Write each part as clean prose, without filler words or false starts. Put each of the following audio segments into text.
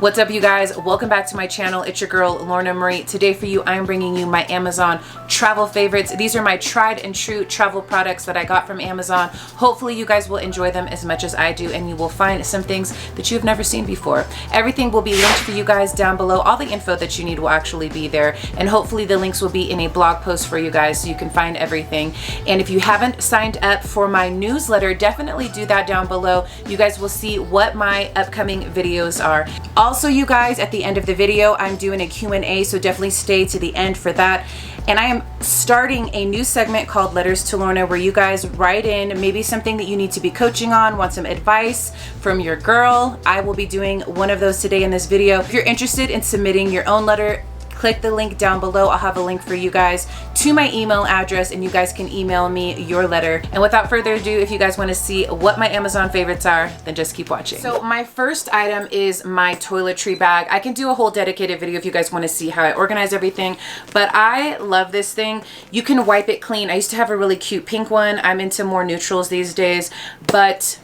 What's up, you guys? Welcome back to my channel. It's your girl Lorna Marie. Today for you, I'm bringing you my Amazon travel favorites. These are my tried and true travel products that I got from Amazon. Hopefully you guys will enjoy them as much as I do, and you will find some things that you've never seen before. Everything will be linked for you guys down below. All the info that you need will actually be there, and hopefully the links will be in a blog post for you guys so you can find everything. And if you haven't signed up for my newsletter, definitely do that down below. You guys will see what my upcoming videos are. Also, you guys, at the end of the video, I'm doing a Q&A, so definitely stay to the end for that. And I am starting a new segment called Letters to Lorna, where you guys write in maybe something that you need to be coaching on, want some advice from your girl. I will be doing one of those today in this video. If you're interested in submitting your own letter, click the link down below. I'll have a link for you guys to my email address, and you guys can email me your letter. And without further ado, if you guys want to see what my Amazon favorites are, then just keep watching. So my first item is my toiletry bag. I can do a whole dedicated video if you guys want to see how I organize everything, but I love this thing. You can wipe it clean. I used to have a really cute pink one. I'm into more neutrals these days, but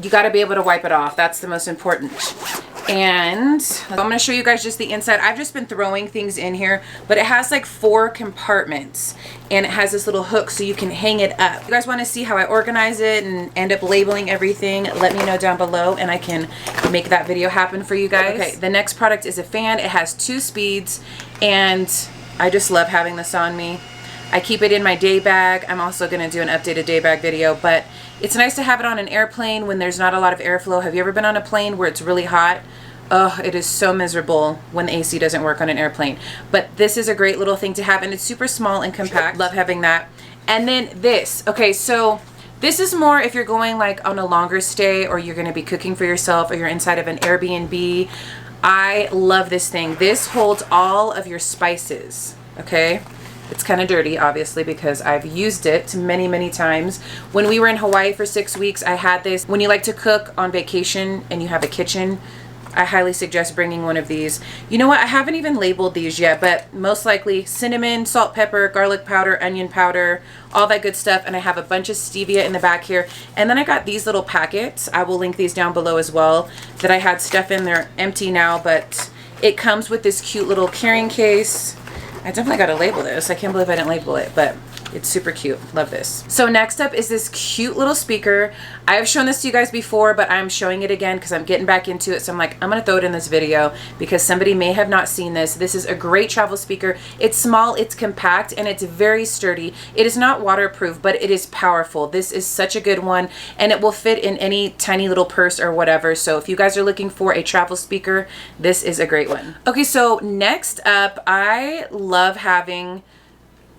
you got to be able to wipe it off. That's the most important. And I'm going to show you guys just the inside. I've just been throwing things in here, but it has like 4 compartments, and it has this little hook so you can hang it up. If you guys want to see how I organize it and end up labeling everything, let me know down below and I can make that video happen for you guys. Okay, the next product is a fan. It has 2 speeds, and I just love having this on me. I keep it in my day bag. I'm also going to do an updated day bag video, but it's nice to have it on an airplane when there's not a lot of airflow. Have you ever been on a plane where it's really hot? Oh, it is so miserable when the AC doesn't work on an airplane. But this is a great little thing to have, and it's super small and compact. Love having that. And then this. Okay, so this is more if you're going like on a longer stay, or you're going to be cooking for yourself, or you're inside of an Airbnb. I love this thing. This holds all of your spices, okay? It's kind of dirty, obviously, because I've used it many, many times. When we were in Hawaii for 6 weeks, I had this. When you like to cook on vacation and you have a kitchen, I highly suggest bringing one of these. You know what? I haven't even labeled these yet, but most likely cinnamon, salt, pepper, garlic powder, onion powder, all that good stuff. And I have a bunch of stevia in the back here. And then I got these little packets. I will link these down below as well, that I had stuff in. They're empty now, but it comes with this cute little carrying case. I definitely got to label this. I can't believe I didn't label it, but it's super cute. Love this. So next up is this cute little speaker. I've shown this to you guys before, but I'm showing it again because I'm getting back into it. So I'm like, I'm going to throw it in this video because somebody may have not seen this. This is a great travel speaker. It's small, it's compact, and it's very sturdy. It is not waterproof, but it is powerful. This is such a good one, and it will fit in any tiny little purse or whatever. So if you guys are looking for a travel speaker, this is a great one. Okay, so next up, I love having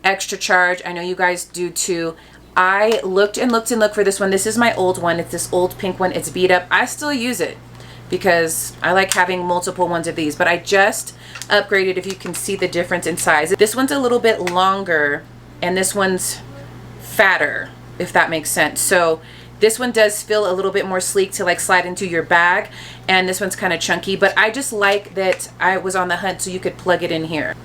extra charge. I know you guys do too. I looked and looked and looked for this one. This is my old one. It's this old pink one. It's beat up. I still use it because I like having multiple ones of these, but I just upgraded, if you can see the difference in size. This one's a little bit longer and this one's fatter, if that makes sense. So this one does feel a little bit more sleek to like slide into your bag, and this one's kind of chunky, but I just like that I was on the hunt so you could plug it in here.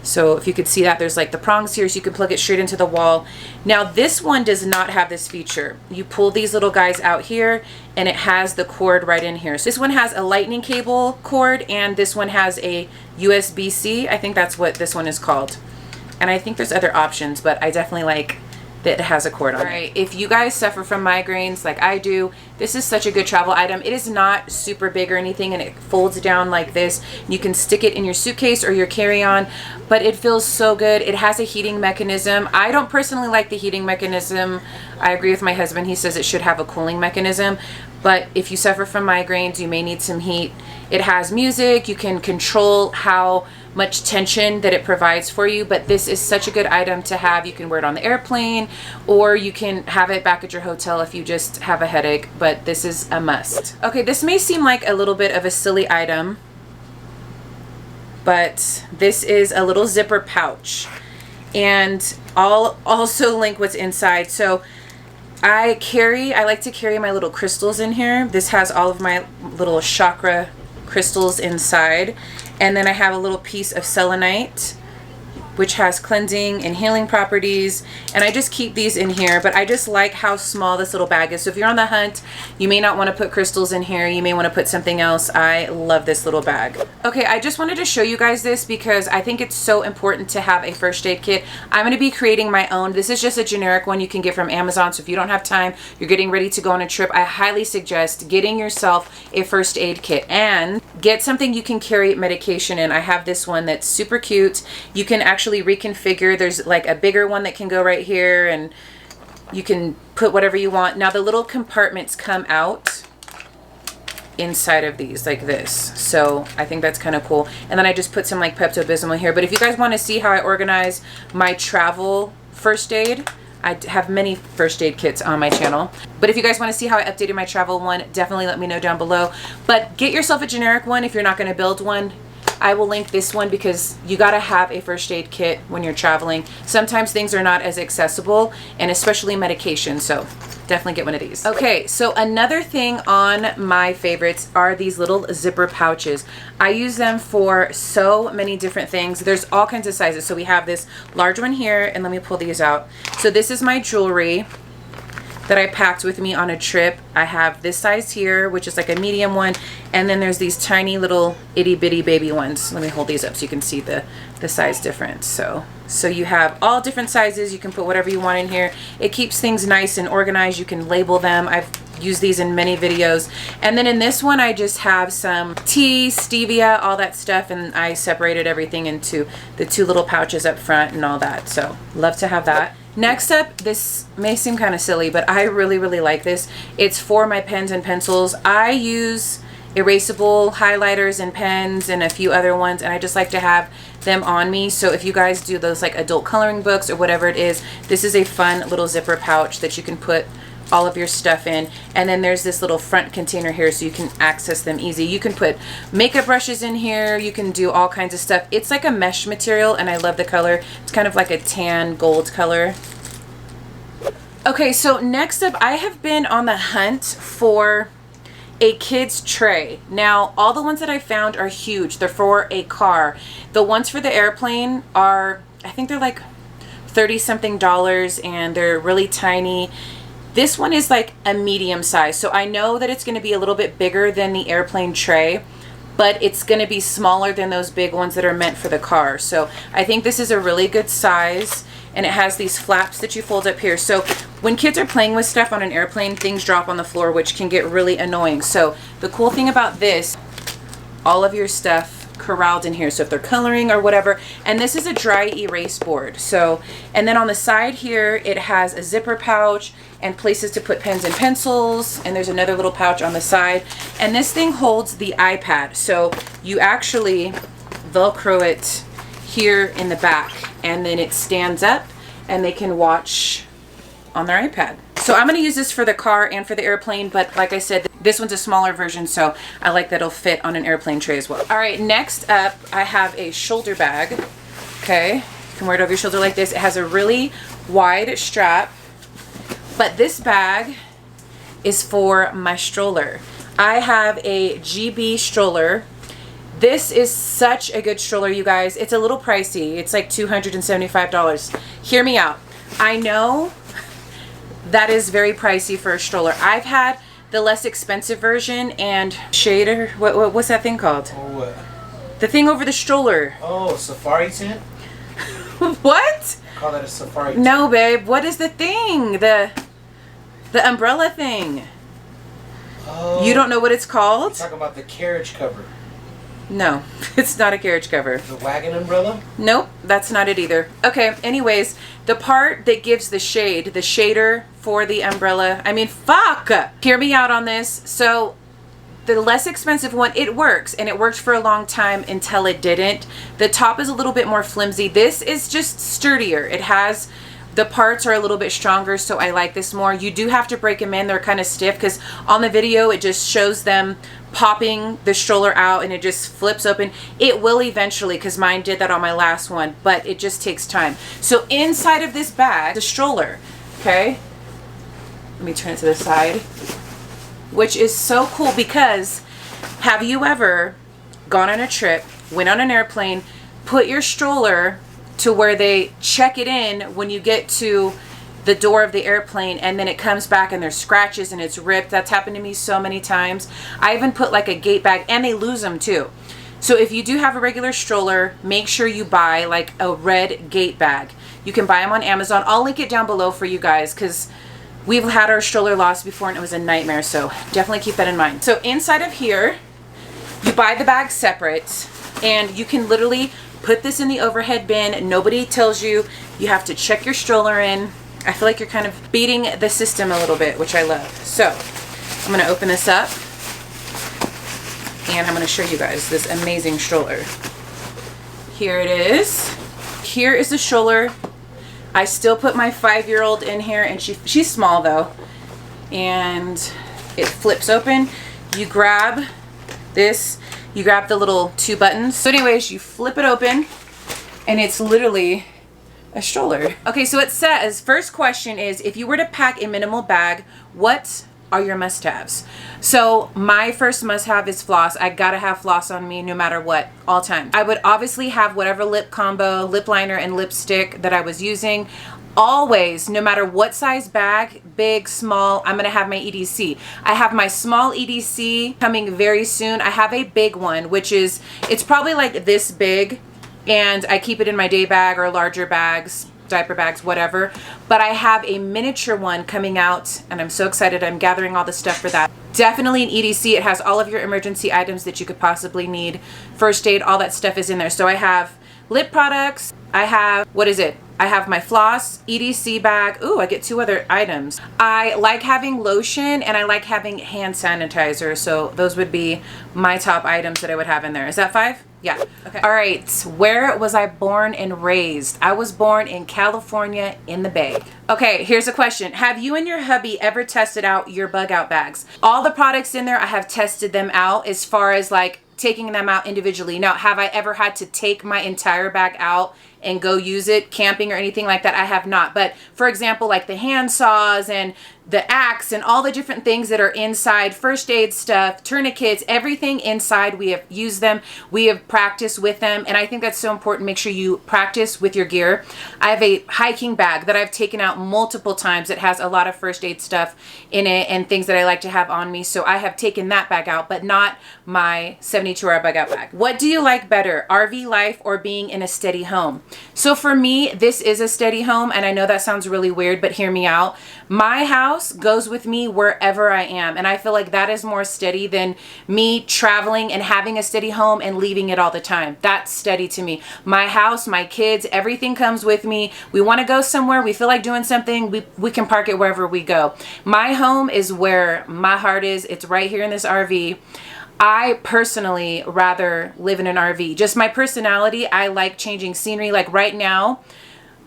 So if you could see that, there's like the prongs here, so you can plug it straight into the wall. Now this one does not have this feature. You pull these little guys out here and it has the cord right in here. So this one has a lightning cable cord, and this one has a USB-C. I think that's what this one is called. And I think there's other options, but I definitely like that it has a cord on it. All right, if you guys suffer from migraines like I do, this is such a good travel item. It is not super big or anything, and it folds down like this. You can stick it in your suitcase or your carry-on, but it feels so good. It has a heating mechanism. I don't personally like the heating mechanism. I agree with my husband. He says it should have a cooling mechanism, but if you suffer from migraines, you may need some heat. It has music. You can control how much tension that it provides for you, but this is such a good item to have. You can wear it on the airplane, or you can have it back at your hotel if you just have a headache, but this is a must. Okay, this may seem like a little bit of a silly item, but this is a little zipper pouch, and I'll also link what's inside. So I like to carry my little crystals in here. This has all of my little chakra crystals inside, and then I have a little piece of selenite which has cleansing and healing properties. And I just keep these in here, but I just like how small this little bag is. So if you're on the hunt, you may not want to put crystals in here. You may want to put something else. I love this little bag. Okay, I just wanted to show you guys this because I think it's so important to have a first aid kit. I'm going to be creating my own. This is just a generic one you can get from Amazon. So if you don't have time, you're getting ready to go on a trip, I highly suggest getting yourself a first aid kit and get something you can carry medication in. I have this one that's super cute. You can actually reconfigure. There's like a bigger one that can go right here, and you can put whatever you want. Now the little compartments come out inside of these like this, so I think that's kind of cool. And then I just put some like Pepto-Bismol here. But if you guys want to see how I organize my travel first aid, I have many first aid kits on my channel. But if you guys want to see how I updated my travel one, definitely let me know down below. But get yourself a generic one if you're not going to build one. I will link this one because you got to have a first aid kit when you're traveling. Sometimes things are not as accessible, and especially medication, so definitely get one of these. Okay, so another thing on my favorites are these little zipper pouches. I use them for so many different things. There's all kinds of sizes. So we have this large one here, and let me pull these out. So this is my jewelry that I packed with me on a trip. I have this size here, which is like a medium one, and then there's these tiny little itty bitty baby ones. Let me hold these up so you can see the size difference. So you have all different sizes. You can put whatever you want in here. It keeps things nice and organized. You can label them. I've used these in many videos. And then in this one, I just have some tea, stevia, all that stuff, and I separated everything into the two little pouches up front and all that. So love to have that. Next up, this may seem kind of silly, but I really, really like this. It's for my pens and pencils. I use erasable highlighters and pens and a few other ones, and I just like to have them on me. So if you guys do those like adult coloring books or whatever it is, this is a fun little zipper pouch that you can put all of your stuff in. And then there's this little front container here so you can access them easy. You can put makeup brushes in here. You can do all kinds of stuff. It's like a mesh material, and I love the color. It's kind of like a tan gold color. Okay, so next up, I have been on the hunt for a kid's tray. Now, all the ones that I found are huge. They're for a car. The ones for the airplane are, I think they're like $30-something, and they're really tiny. This one is like a medium size, so I know that it's going to be a little bit bigger than the airplane tray, but it's going to be smaller than those big ones that are meant for the car. So I think this is a really good size, and it has these flaps that you fold up here. So when kids are playing with stuff on an airplane, things drop on the floor, which can get really annoying. So the cool thing about this, all of your stuff corralled in here. So if they're coloring or whatever, and this is a dry erase board. So, and then on the side here, it has a zipper pouch and places to put pens and pencils, and there's another little pouch on the side. And this thing holds the iPad. So you actually Velcro it here in the back, and then it stands up and they can watch on their iPad. So I'm going to use this for the car and for the airplane, but like I said, this one's a smaller version, so I like that it'll fit on an airplane tray as well. All right, next up, I have a shoulder bag. Okay, you can wear it over your shoulder like this. It has a really wide strap, but this bag is for my stroller. I have a GB stroller. This is such a good stroller, you guys. It's a little pricey. It's like $275. Hear me out. I know that is very pricey for a stroller. I've had the less expensive version and shader. What's that thing called? Oh, what? The thing over the stroller. Oh, safari tent? What? I call that a safari tent. No, babe. What is the thing? The umbrella thing. Oh. You don't know what it's called? Talk about the carriage cover. No, it's not a carriage cover. The wagon umbrella? Nope, that's not it either. Okay, anyways, the part that gives the shade, the shader for the umbrella, I mean, fuck! Hear me out on this. So, the less expensive one, it works, and it worked for a long time until it didn't. The top is a little bit more flimsy. This is just sturdier. It has, the parts are a little bit stronger, so I like this more. You do have to break them in. They're kind of stiff, because on the video, it just shows them popping the stroller out and it just flips open. It will eventually, because mine did that on my last one, but it just takes time. So inside of this bag, the stroller, okay, let me turn it to the side, which is so cool, because have you ever gone on a trip, went on an airplane, put your stroller to where they check it in when you get to the door of the airplane, and then it comes back and there's scratches and it's ripped. That's happened to me so many times. I even put like a gate bag, and they lose them too. So if you do have a regular stroller, make sure you buy like a red gate bag. You can buy them on Amazon. I'll link it down below for you guys, because we've had our stroller lost before and it was a nightmare. So definitely keep that in mind. So inside of here, you buy the bag separate, and you can literally put this in the overhead bin. Nobody tells you you have to check your stroller in. I feel like you're kind of beating the system a little bit, which I love. So I'm going to open this up, and I'm going to show you guys this amazing stroller. Here it is. Here is the stroller. I still put my 5-year-old in here, and she's small though. And it flips open. You grab this, you grab the little 2 buttons. So anyways, you flip it open, and it's literally a stroller. Okay, so it says, first question is, if you were to pack a minimal bag, what are your must-haves? So my first must-have is floss. I gotta have floss on me no matter what, all time. I would obviously have whatever lip combo, lip liner, and lipstick that I was using. Always, no matter what size bag, big, small, I'm gonna have my EDC. I have my small EDC coming very soon. I have a big one, which is, it's probably like this big, and I keep it in my day bag or larger bags, diaper bags, whatever. But I have a miniature one coming out, and I'm so excited. I'm gathering all the stuff for that. Definitely an EDC. It has all of your emergency items that you could possibly need. First aid, all that stuff is in there. So I have lip products. I have, what is it? I have my floss, EDC bag. Ooh, I get 2 other items. I like having lotion, and I like having hand sanitizer. So those would be my top items that I would have in there. Is that 5? Yeah. Okay. All right. Where was I born and raised? I was born in California, in the Bay. Okay, here's a question. Have you and your hubby ever tested out your bug out bags? All the products in there, I have tested them out as far as like taking them out individually. Now, have I ever had to take my entire bag out and go use it camping or anything like that? I have not. But for example, like the hand saws and the axe and all the different things that are inside, first aid stuff, tourniquets, everything inside, we have used them. We have practiced with them. And I think that's so important. Make sure you practice with your gear. I have a hiking bag that I've taken out multiple times. It has a lot of first aid stuff in it and things that I like to have on me. So I have taken that bag out, but not my 72-hour bug out bag. What do you like better, RV life or being in a steady home? So for me, this is a steady home, and I know that sounds really weird, but hear me out. My house goes with me wherever I am, and I feel like that is more steady than me traveling and having a steady home and leaving it all the time. That's steady to me. My house, my kids, everything comes with me. We want to go somewhere, we feel like doing something, we can park it wherever we go. My home is where my heart is. It's right here in this RV. I personally rather live in an RV. Just my personality, I like changing scenery. Like right now,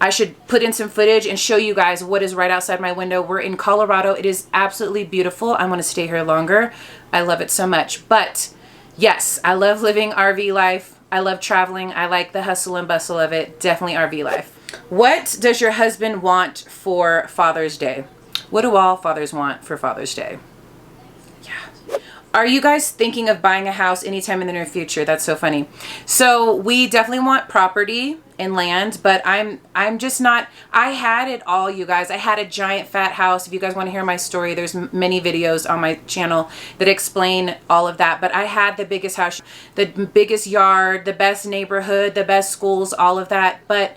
I should put in some footage and show you guys what is right outside my window. We're in Colorado. It is absolutely beautiful. I want to stay here longer. I love it so much. But yes, I love living RV life. I love traveling. I like the hustle and bustle of it. Definitely RV life. What does your husband want for Father's Day? What do all fathers want for Father's Day? Yeah. Are you guys thinking of buying a house anytime in the near future? That's so funny. So we definitely want property and land, but I'm just not. I had it all, you guys. I had a giant fat house. If you guys want to hear my story, there's many videos on my channel that explain all of that. But I had the biggest house, the biggest yard, the best neighborhood, the best schools, all of that. But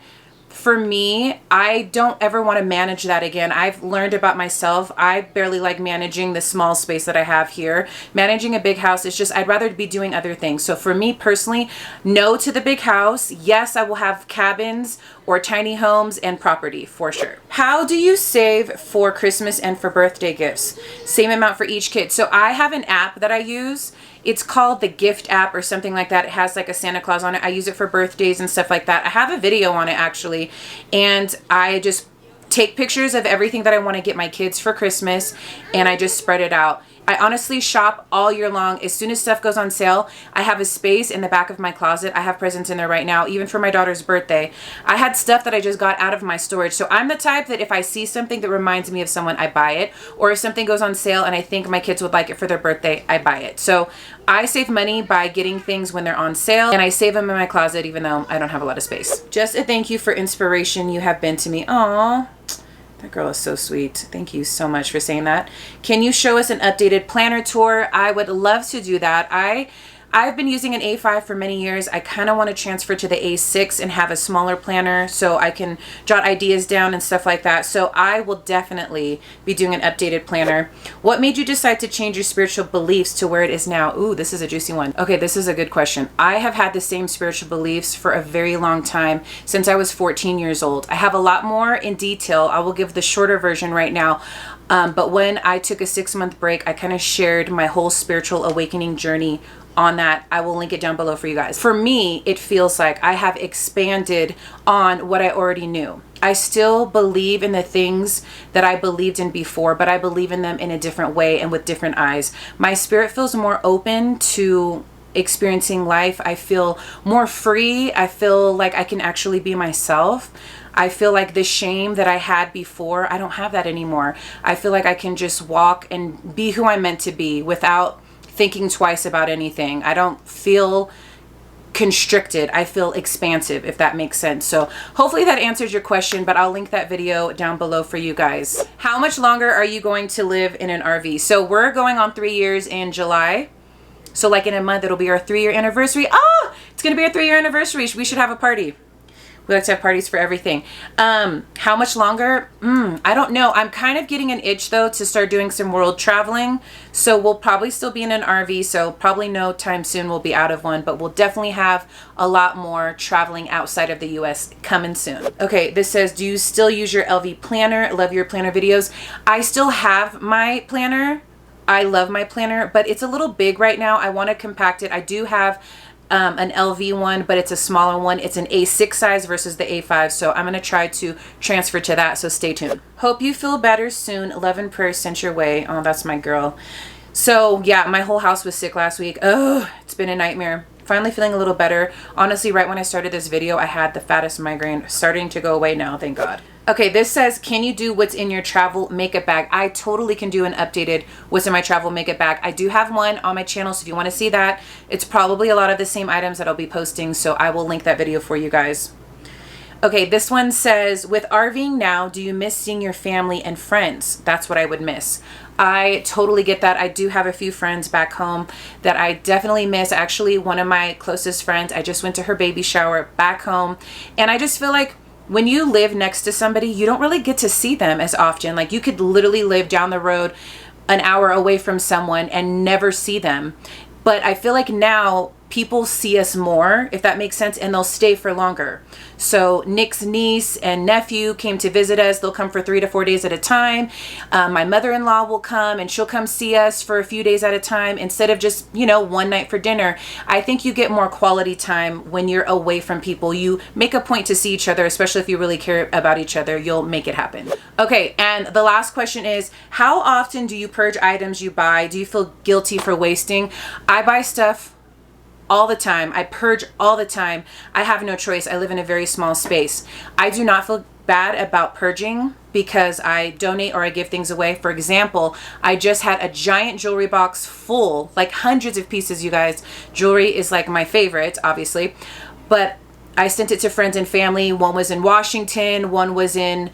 for me, I don't ever want to manage that again. I've learned about myself. I barely like managing the small space that I have here. Managing a big house is just, I'd rather be doing other things. So for me personally, no to the big house. Yes, I will have cabins or tiny homes and property for sure. How do you save for Christmas and for birthday gifts? Same amount for each kid. So I have an app that I use. It's called the Gift app or something like that. It has like a Santa Claus on it. I use it for birthdays and stuff like that. I have a video on it actually, and I just take pictures of everything that I want to get my kids for Christmas, and I just spread it out. I honestly shop all year long. As soon as stuff goes on sale, I have a space in the back of my closet. I have presents in there right now, even for my daughter's birthday. I had stuff that I just got out of my storage. So I'm the type that if I see something that reminds me of someone, I buy it. Or if something goes on sale and I think my kids would like it for their birthday, I buy it. So I save money by getting things when they're on sale, and I save them in my closet even though I don't have a lot of space. Just a thank you for inspiration you have been to me. Aww. That girl is so sweet. Thank you so much for saying that. Can you show us an updated planner tour? I would love to do that. I've been using an A5 for many years. I kind of want to transfer to the A6 and have a smaller planner so I can jot ideas down and stuff like that. So I will definitely be doing an updated planner. What made you decide to change your spiritual beliefs to where it is now? Ooh, this is a juicy one. Okay, this is a good question. I have had the same spiritual beliefs for a very long time, since I was 14 years old. I have a lot more in detail. I will give the shorter version right now. But when I took a 6-month break, I kind of shared my whole spiritual awakening journey on that. I will link it down below for you guys. For me, it feels like I have expanded on what I already knew. I still believe in the things that I believed in before, but I believe in them in a different way and with different eyes. My spirit feels more open to experiencing life. I feel more free. I feel like I can actually be myself. I feel like the shame that I had before, I don't have that anymore. I feel like I can just walk and be who I'm meant to be without thinking twice about anything. I don't feel constricted. I feel expansive, if that makes sense. So hopefully that answers your question, but I'll link that video down below for you guys. How much longer are you going to live in an RV? So we're going on 3 years in July. So like in a month, it'll be our 3-year anniversary. Oh, it's going to be our 3-year anniversary. We should have a party. We like to have parties for everything. How much longer? I don't know. I'm kind of getting an itch though to start doing some world traveling. So we'll probably still be in an RV. So probably no time soon we'll be out of one, but we'll definitely have a lot more traveling outside of the US coming soon. Okay, this says, do you still use your LV planner? Love your planner videos. I still have my planner. I love my planner, but it's a little big right now. I want to compact it. I do have an LV one, but it's a smaller one. It's an A6 size versus the A5, so I'm gonna try to transfer to that, so stay tuned. Hope you feel better soon. Love and prayers sent your way. Oh, that's my girl. So yeah, my whole house was sick last week. Oh, it's been a nightmare. Finally feeling a little better. Honestly, right when I started this video, I had the fattest migraine, starting to go away now, thank God. Okay, this says, can you do what's in your travel makeup bag? I totally can do an updated what's in my travel makeup bag. I do have one on my channel, so if you want to see that, it's probably a lot of the same items that I'll be posting, so I will link that video for you guys. Okay, this one says, with RVing now, do you miss seeing your family and friends? That's what I would miss. I totally get that. I do have a few friends back home that I definitely miss. Actually, one of my closest friends, I just went to her baby shower back home, and I just feel like when you live next to somebody, you don't really get to see them as often. Like, you could literally live down the road an hour away from someone and never see them. But I feel like now people see us more, if that makes sense, and they'll stay for longer. So Nick's niece and nephew came to visit us. They'll come for 3 to 4 days at a time. My mother-in-law will come, and she'll come see us for a few days at a time instead of just, you know, one night for dinner. I think you get more quality time when you're away from people. You make a point to see each other, especially if you really care about each other. You'll make it happen. Okay, and the last question is, how often do you purge items you buy? Do you feel guilty for wasting? I buy stuff all the time. I purge all the time. I have no choice. I live in a very small space. I do not feel bad about purging because I donate or I give things away. For example, I just had a giant jewelry box full, like hundreds of pieces, you guys. Jewelry is like my favorite, obviously, but I sent it to friends and family. One was in Washington, one was in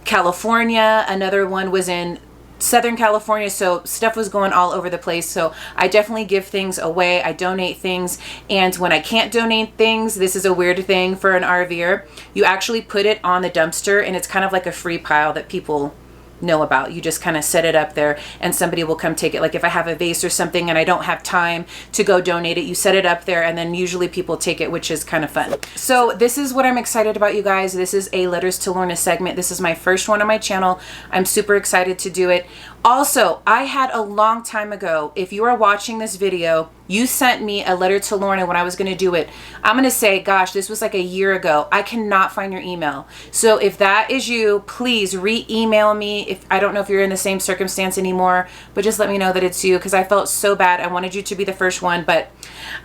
California, another one was in Southern California, so stuff was going all over the place. So I definitely give things away. I donate things, and when I can't donate things, this is a weird thing for an RVer, you actually put it on the dumpster, and it's kind of like a free pile that people know about. You just kind of set it up there and somebody will come take it. Like if I have a vase or something and I don't have time to go donate it, you set it up there and then usually people take it, which is kind of fun. So this is what I'm excited about, you guys. This is a Letters to Lorna segment. This is my first one on my channel. I'm super excited to do it. Also, I had a long time ago, if you are watching this video You sent me a letter to Lorna when I was going to do it. I'm going to say, gosh, this was like a year ago. I cannot find your email. So if that is you, please re-email me. If I don't know if you're in the same circumstance anymore, but just let me know that it's you, because I felt so bad. I wanted you to be the first one, but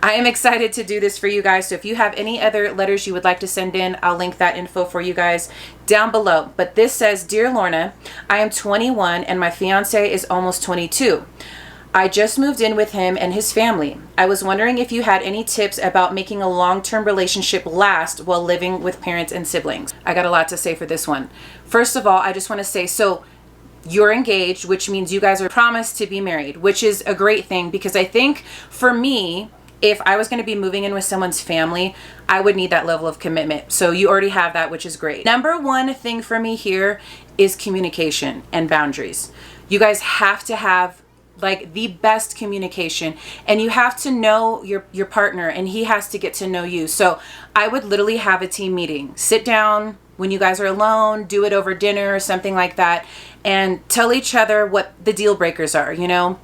I am excited to do this for you guys. So if you have any other letters you would like to send in, I'll link that info for you guys down below. But this says, Dear Lorna, I am 21 and my fiance is almost 22. I just moved in with him and his family. I was wondering if you had any tips about making a long-term relationship last while living with parents and siblings. I got a lot to say for this one. First of all, I just want to say, so you're engaged, which means you guys are promised to be married, which is a great thing, because I think for me, if I was going to be moving in with someone's family, I would need that level of commitment. So you already have that, which is great. Number one thing for me here is communication and boundaries. You guys have to have like the best communication, and you have to know your partner, and he has to get to know you. So I would literally have a team meeting, sit down when you guys are alone, do it over dinner or something like that, and tell each other what the deal breakers are, you know,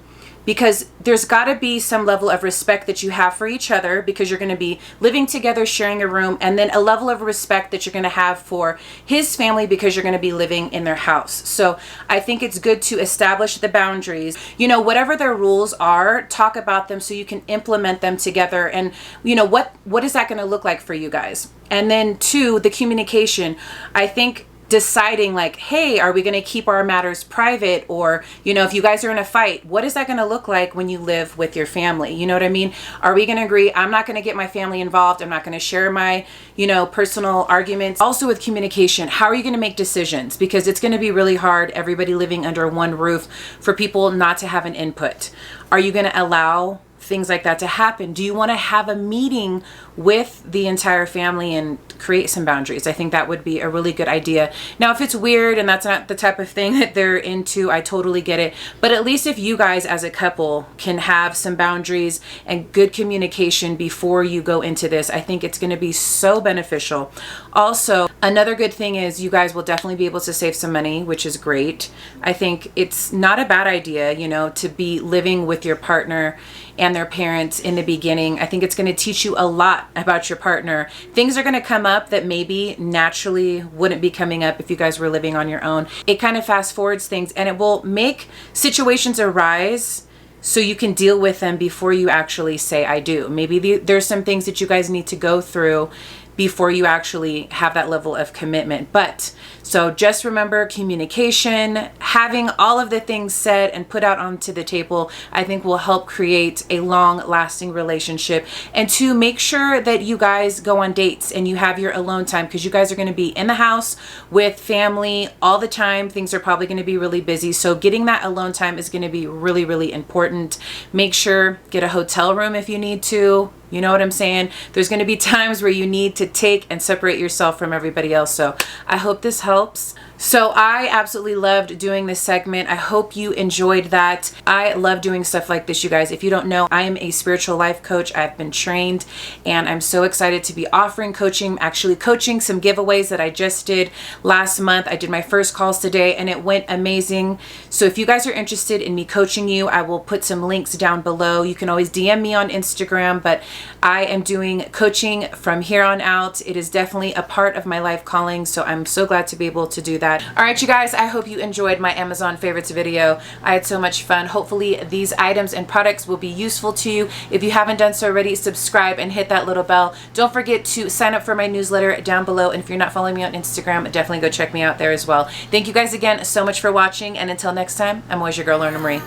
because there's got to be some level of respect that you have for each other, because you're going to be living together, sharing a room, and then a level of respect that you're going to have for his family, because you're going to be living in their house. So I think it's good to establish the boundaries. You know, whatever their rules are, talk about them so you can implement them together. And you know, what is that going to look like for you guys? And then two, the communication. I think deciding like, hey, are we going to keep our matters private? Or, you know, if you guys are in a fight, what is that going to look like when you live with your family? You know what I mean? Are we going to agree, I'm not going to get my family involved, I'm not going to share my, you know, personal arguments? Also with communication, how are you going to make decisions? Because it's going to be really hard, everybody living under one roof, for people not to have an input. Are you going to allow things like that to happen? Do you want to have a meeting with the entire family and create some boundaries? I think that would be a really good idea. Now, if it's weird and that's not the type of thing that they're into, I totally get it. But at least if you guys as a couple can have some boundaries and good communication before you go into this, I think it's going to be so beneficial. Also, another good thing is you guys will definitely be able to save some money, which is great. I think it's not a bad idea, you know, to be living with your partner and their parents in the beginning. I think it's going to teach you a lot about your partner. Things are going to come up that maybe naturally wouldn't be coming up if you guys were living on your own. It kind of fast forwards things, and it will make situations arise so you can deal with them before you actually say I do. Maybe there's some things that you guys need to go through before you actually have that level of commitment. But so just remember, communication, having all of the things said and put out onto the table, I think will help create a long lasting relationship. And to make sure that you guys go on dates and you have your alone time, because you guys are going to be in the house with family all the time. Things are probably going to be really busy. So getting that alone time is going to be really, really important. Make sure, get a hotel room if you need to. You know what I'm saying? There's going to be times where you need to take and separate yourself from everybody else. So I hope this helps. So I absolutely loved doing this segment. I hope you enjoyed that. I love doing stuff like this, you guys. If you don't know, I am a spiritual life coach. I've been trained, and I'm so excited to be offering coaching, actually coaching some giveaways that I just did last month. I did my first calls today and it went amazing. So if you guys are interested in me coaching you, I will put some links down below. You can always DM me on Instagram, but I am doing coaching from here on out. It is definitely a part of my life calling, so I'm so glad to be able to do that. All right, you guys, I hope you enjoyed my Amazon favorites video. I had so much fun. Hopefully these items and products will be useful to you. If you haven't done so already, subscribe and hit that little bell. Don't forget to sign up for my newsletter down below. And if you're not following me on Instagram, definitely go check me out there as well. Thank you guys again so much for watching. And until next time, I'm always your girl, Lorna Marie.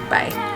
Bye.